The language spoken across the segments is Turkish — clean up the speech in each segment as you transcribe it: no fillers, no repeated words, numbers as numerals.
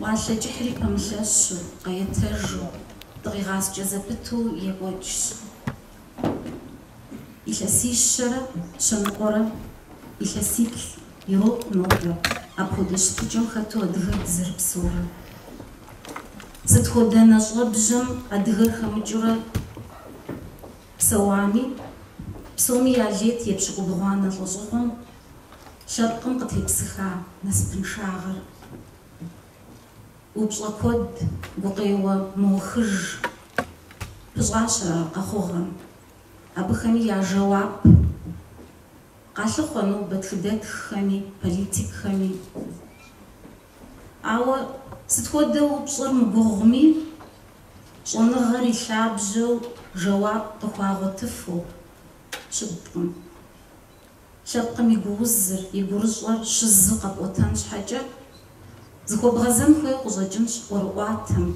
Къалъэкӏыхьри пэмылъэщу, къаетэжу, дыкъигъаскӏэ зэпыту екӏуэкӏщ. Илъэсищэрэ щэныкъуэрэ илъэсиплӏ ироӏу нобэ апхуэдэ щытыкӏэм хэту адыгэр дызэрыпсэурэ. Сыт хуэдэ нэщӏэбжьым адыгэр хэмыкӏыурэ псэуами, псоми я лет епщыкӏубгъуанэ лӏэщӏыгъуэм лъэпкъым къытепсыха насыпыншагъэр. Упщӏэ куэд гукъеуэ мыухыж пыщӏащ ара къэхъугъэм. Абыхэми я жэуап къалъыхъуэ нобэ тхыдэтххэми, политикхэми. Ауэ сыт хуэдэу упщӏэр мыгугъми, щӏэныгъэр илъабжьэу жэуап къыхуагъуэтыфу щыткъым. Лъэпкъым и гуузыр, и гурыщӏэр щызу къэпӏуэтэн щхьэкӏэ зыхуэбгъэзэн хуейуэ къыщӏэкӏынщ ӏуэрыӏуатэм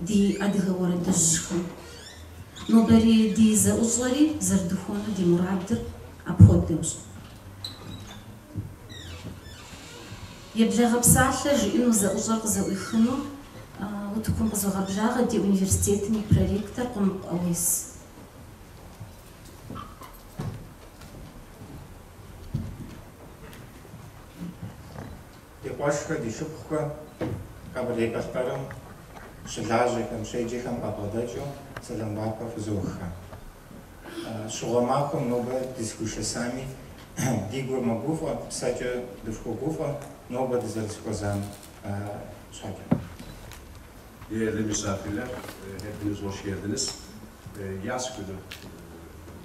ди адыгэ уэрэдыжьхэм. Нобэри ди зэӏущӏэри зэрыдыхуэну ди мурадыр апхуэдэущ. Еблэгъэ псалъэ жиӏэну зэӏущӏэр къызэӏуихыну утыкум къызогъэблагъэ ди университетым и проректор Къумыкъу Ӏэуес. Икъуэшхэ ди шыпхъухэ Къэбэрдей-Балъкъэрым щылажьэхэм, щеджэхэм къабгъэдэкӏыу сэлэмбапэ фызохэ. Щыгъуэ махуэм нобэ дызыхуишэсами ди гур мэгуфӏэ, псэкӏэ дыфхуэгуфӏэ nobel dizertkozan şarkı. Değerli misafirler, hepiniz hoş geldiniz. Yaz günü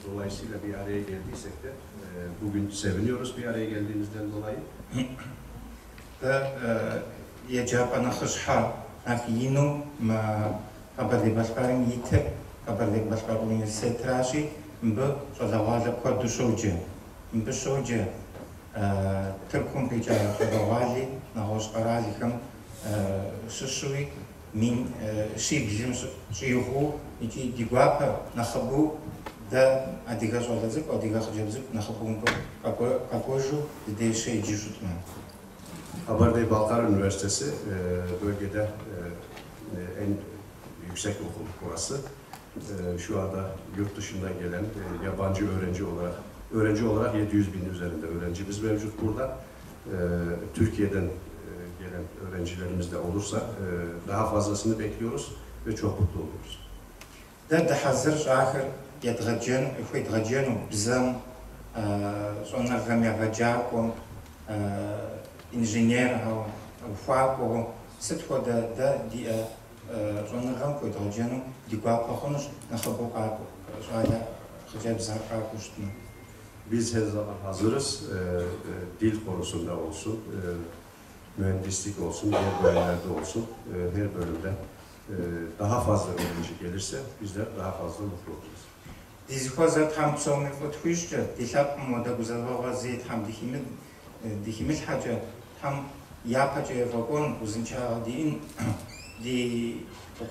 dolayısıyla bir araya geldiysek de bugün seviniyoruz bir araya geldiğimizden dolayı. Yecapana khışha afinu ma Kabardey-Balkar yitip Kabardey-Balkar Üniversitesi bu şazavaza kodu şoje. Bu şoje Türk'ün peycaya şazavali nahoş karazikam şuşuvi min şibjim şiyuhu iki digwapa nakhabu da adiga şolazik adiga khajabzik nakhabun kakoju de şey jişutma. Kabardey-Balkar Üniversitesi bölgede en yüksek okul burası. Şu anda yurt dışından gelen yabancı öğrenci olarak 700 bin üzerinde öğrencimiz mevcut burada. Türkiye'den gelen öğrencilerimiz de olursa daha fazlasını bekliyoruz ve çok mutlu oluyoruz. Da hazır ahir yetğacın, yetğacın bizim sonra gamyavacakom inżynier fakowo sytko da di żonagam koytacağım dikwa paxonuş naxaboqa şaya xicab zarqa kuştun. Biz her zaman hazırız. Dil konusunda olsun, mühendislik olsun, diğer bölümlerde olsun. Her bölümde daha fazla öğrenci gelirse bizler daha fazla mutlu olacağız. Dizikoza tam somi fotxuşca dilap moda guzavazi tam dihimil haca tam yapaca vagon uzunça din di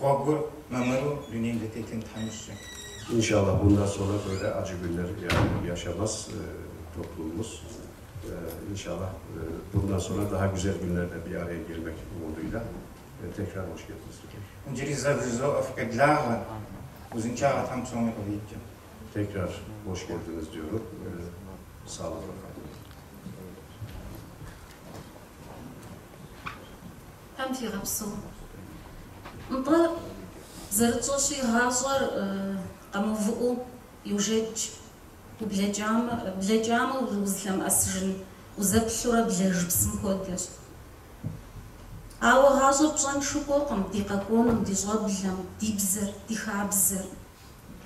okur mamaru dünyanın tetin tanıştı. İnşallah bundan sonra böyle acı günler yaşamaz toplumumuz. İnşallah bundan sonra daha güzel günlerde bir araya gelmek umuduyla tekrar hoş geldiniz. Tekrar hoş geldiniz diyorum. Sağ olun efendim. Hem fiğapsu. Mıta zertsoşi hazır qamuvu yujej ublejamı uzlam asjın uzaplura blejbsın kodeş. Awa hazır psan şukoqam diqakonum dizablam dibzer dixabzer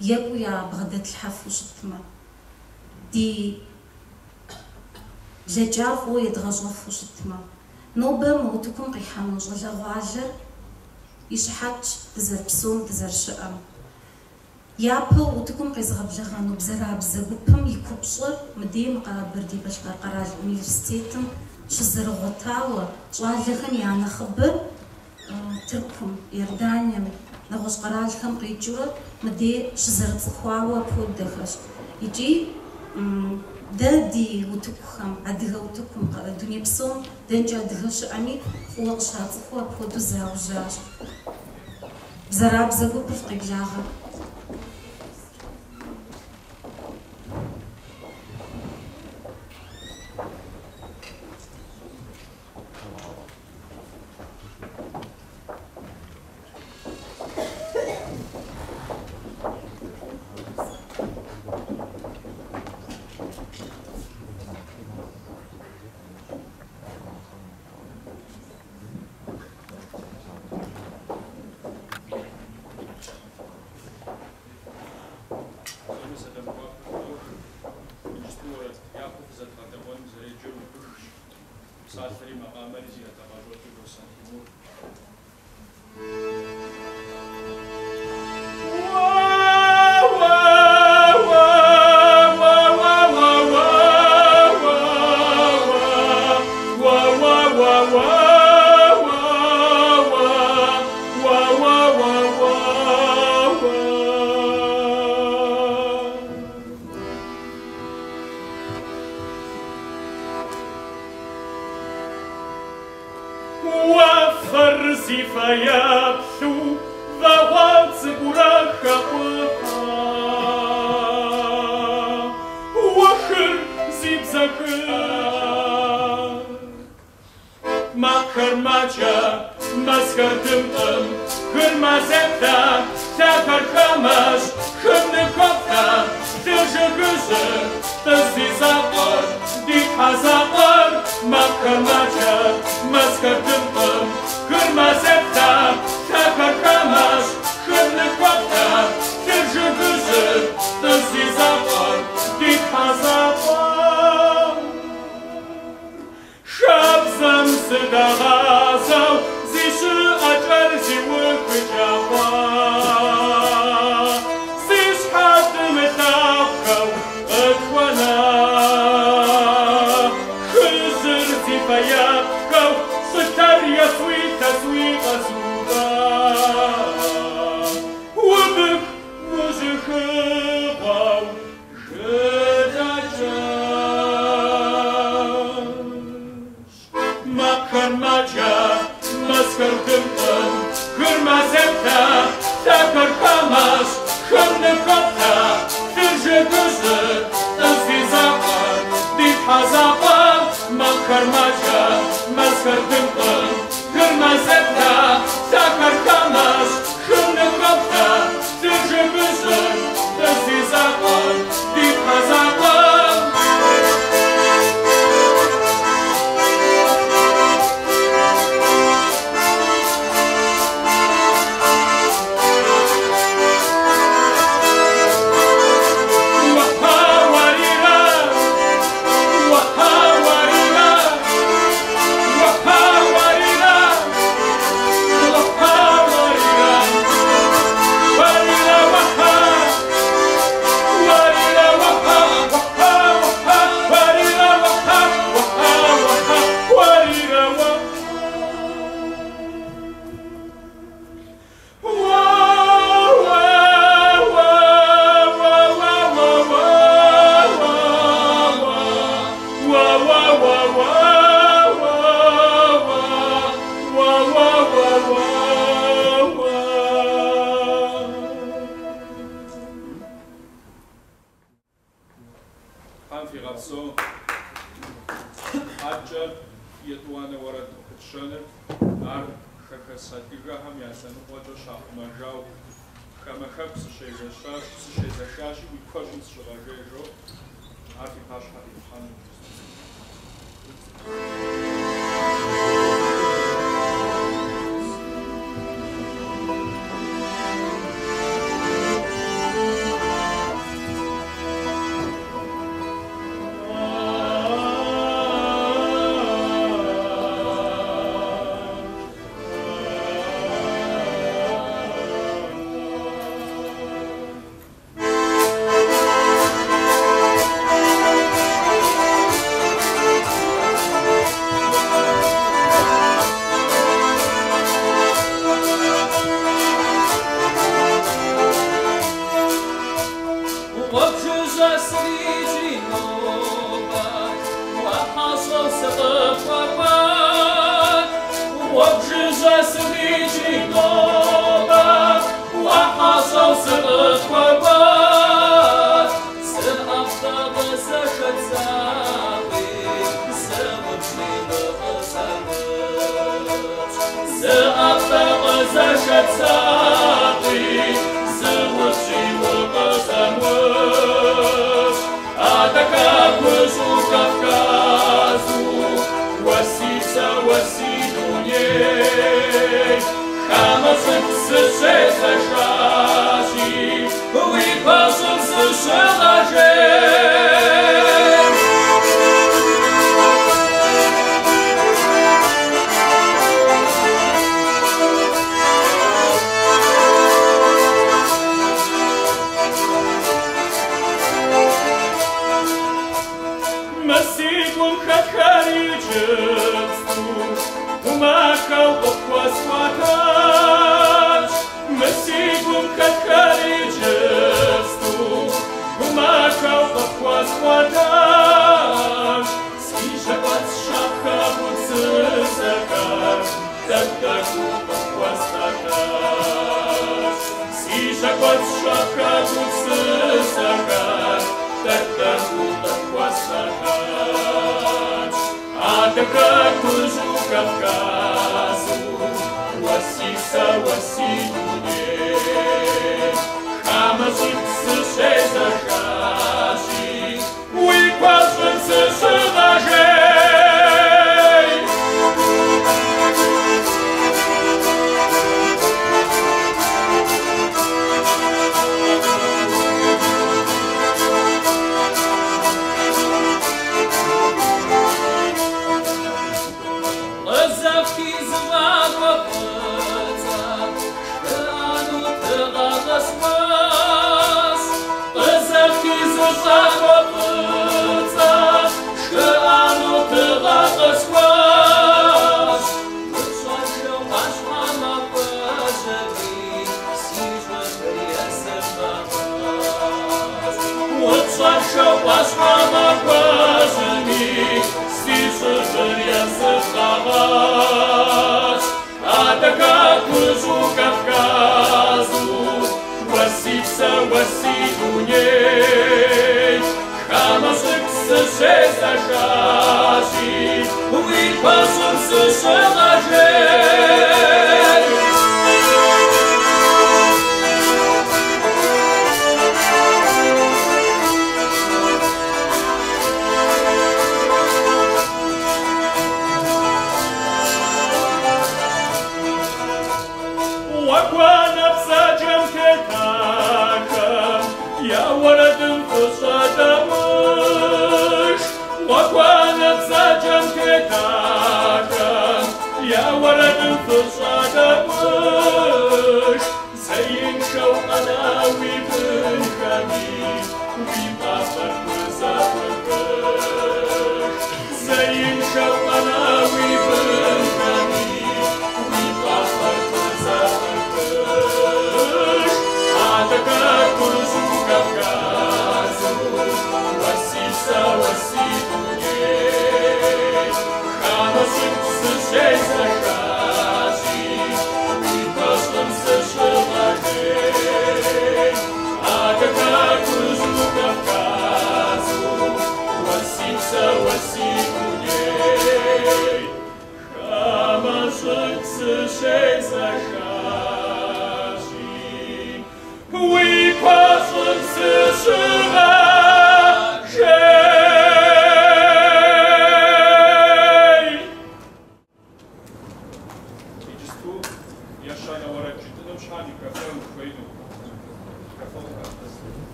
yakuya bğadat lhafuştma di blejafo yedğazafuştma nobam utukum qihamu zalaghajer yishhat tzerbsum tzersham yapı utukum qizgablaghanu bzerabzegupam yikupşır mdim Kabardey-Balkar Qaral Üniversitetim şızırğotawa ş'alexem yanaxıbır Türk'üm Yerdaniyem nağış qaralxem qicura mıde şızırıtsıxuawa podexeş. Ici دي وتكخم أدغى وتكم الدنيا بصوم دنجا أدغى شأمي فوق شاطئ فوق فودو زاوجاج بزراب زغو بفقك جاغا Occhio già si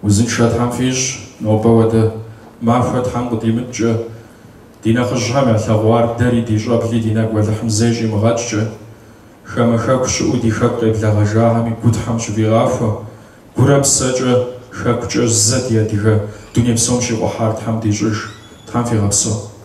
وزنشات هم فيش نوبة معرفة هم قديمتش دينا خجهم الثغوار داري دي جابلي دينا قوة حمزاجي مغاتش خما خاك شؤودي خاك قبل غجاها من قد حمش بغافة قرب سجا хэкӀэ зэ ди адыгэ дуней псом щикъухьар Тхьэм дищӀыж, Тхьэм фигъэпсэу.